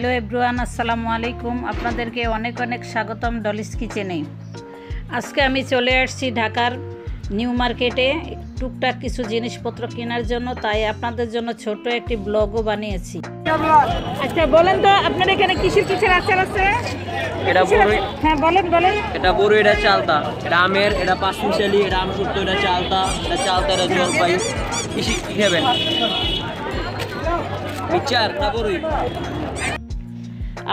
Hello everyone, আসসালামু আলাইকুম। আপনাদেরকে অনেক অনেক স্বাগতম ডলিস কিচেনে। আজকে আমি চলে আসছি ঢাকার নিউ মার্কেটে টুকটাক কিছু জিনিসপত্র কেনার জন্য, তাই আপনাদের জন্য ছোট একটি ব্লগও বানিয়েছি। আচ্ছা বলেন তো, আপনার এখানে কিসের কিসের আচার আছে? এটা বড়ই, হ্যাঁ বলেন বলেন। এটা বড়ই, এটা চালতা, এটা আমের, এটা পাঁচমিশালি, এটা আমসুক্ত, এটা চালতা, এটা জলপাই। কি খাবেন? মিক্সচার না বড়ই?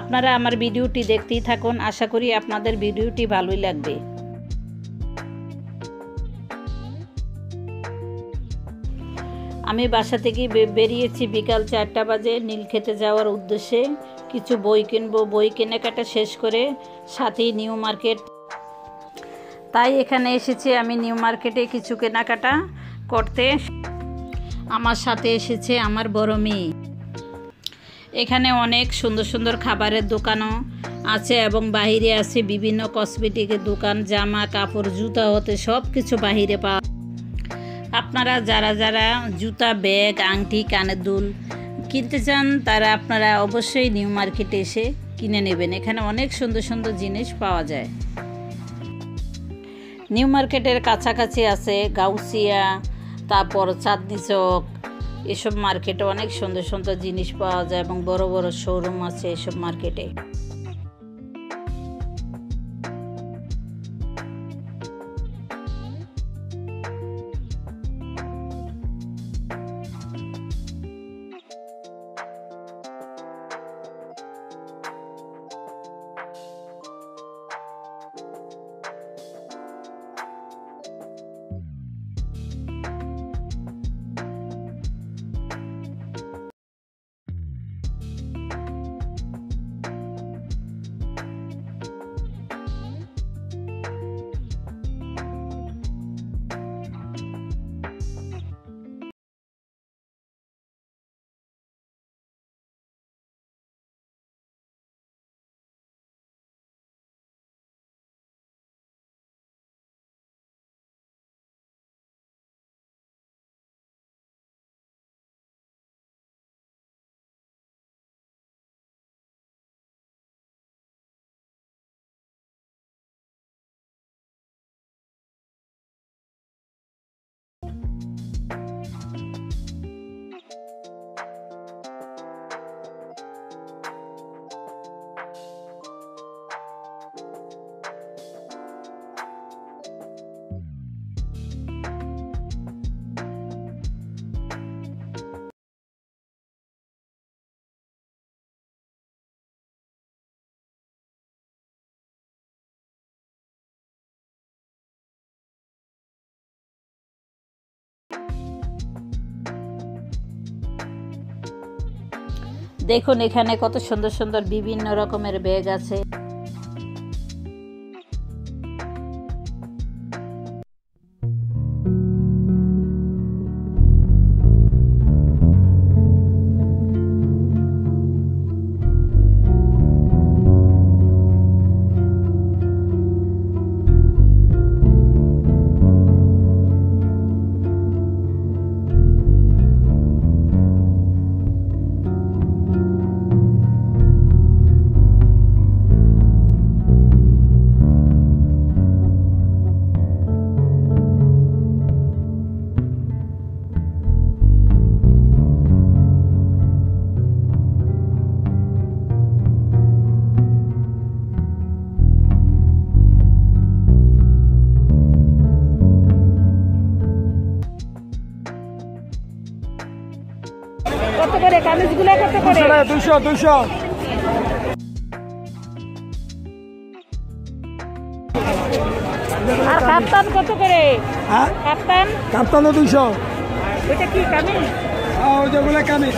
আপনারা আমার ভিডিওটি দেখতেই থাকুন, আশা করি আপনাদের ভিডিওটি ভালোই লাগবে। আমি বাসা থেকে বেরিয়েছি বিকাল 4টা বাজে নীলক্ষেতে যাওয়ার উদ্দেশ্যে। কিছু বই কিনবো, বই কেনাকাটা শেষ করে সাথেই নিউ মার্কেট, তাই এখানে এসেছি আমি নিউ মার্কেটে কিছু কেনাকাটা করতে। আমার সাথে এসেছে আমার বড় মেয়ে। এখানে অনেক সুন্দর সুন্দর খাবারের দোকানও আছে এবং বাহিরে আছে বিভিন্ন কসমেটিকের দোকান, জামা কাপড় জুতা হতে সব কিছু বাহিরে পাওয়া। আপনারা যারা যারা জুতা, ব্যাগ, আংটি, কানের দুল কিনতে চান তারা আপনারা অবশ্যই নিউ মার্কেটে এসে কিনে নেবেন। এখানে অনেক সুন্দর সুন্দর জিনিস পাওয়া যায়। নিউ মার্কেটের কাছাকাছি আছে গাউসিয়া, তারপর চাঁদনি চক, এসব মার্কেটে অনেক সুন্দর সুন্দর জিনিস পাওয়া যায় এবং বড় বড় শোরুম আছে এসব মার্কেটে। দেখুন এখানে কত সুন্দর সুন্দর বিভিন্ন রকমের ব্যাগ আছে। কত করে কামিজগুলো? কত করে? 200 আর কাপ্তান কত করে? হ্যাঁ কাপ্তান 200। ওটা কি কামিজ? হ্যাঁ ওইগুলো কামিজ।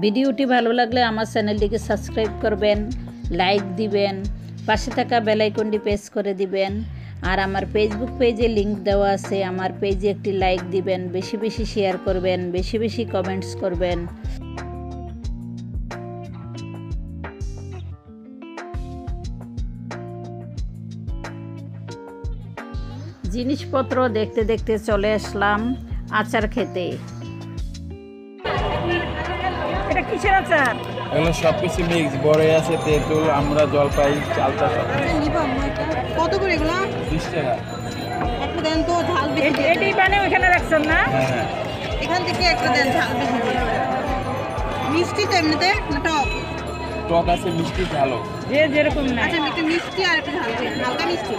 ভিডিওটি ভালো লাগলে আমার চ্যানেলটিকে সাবস্ক্রাইব করবেন, লাইক দিবেন, পাশে থাকা বেল আইকনটি প্রেস করে দিবেন। আর আমার ফেসবুক পেজে লিংক দেওয়া আছে, আমার পেজে একটি লাইক দিবেন, বেশি বেশি শেয়ার করবেন, বেশি বেশি কমেন্টস করবেন। জিনিসপত্র দেখতে দেখতে চলে আসলাম আচার খেতে। এটা কিসের আচার? এগুলো সব কিছু মিক্স, বড়ই আছে, তেঁতুল, আমরা, জলপাই, চালতা সব। কত করে এগুলো? 20 টাকা। একটা দেন তো, ঝাল বেশি দিয়ে। এটি মানে ওইখানে রাখছেন না? হ্যাঁ হ্যাঁ, এখান থেকে একটা দেন, ঝাল বেশি দিয়ে। মিষ্টি তো এমনিতে না টক? টক আছে, মিষ্টি, ঝালও। যে যেরকম না। আচ্ছা, একটু মিষ্টি আর একটু ঝাল দিন, হালকা মিষ্টি।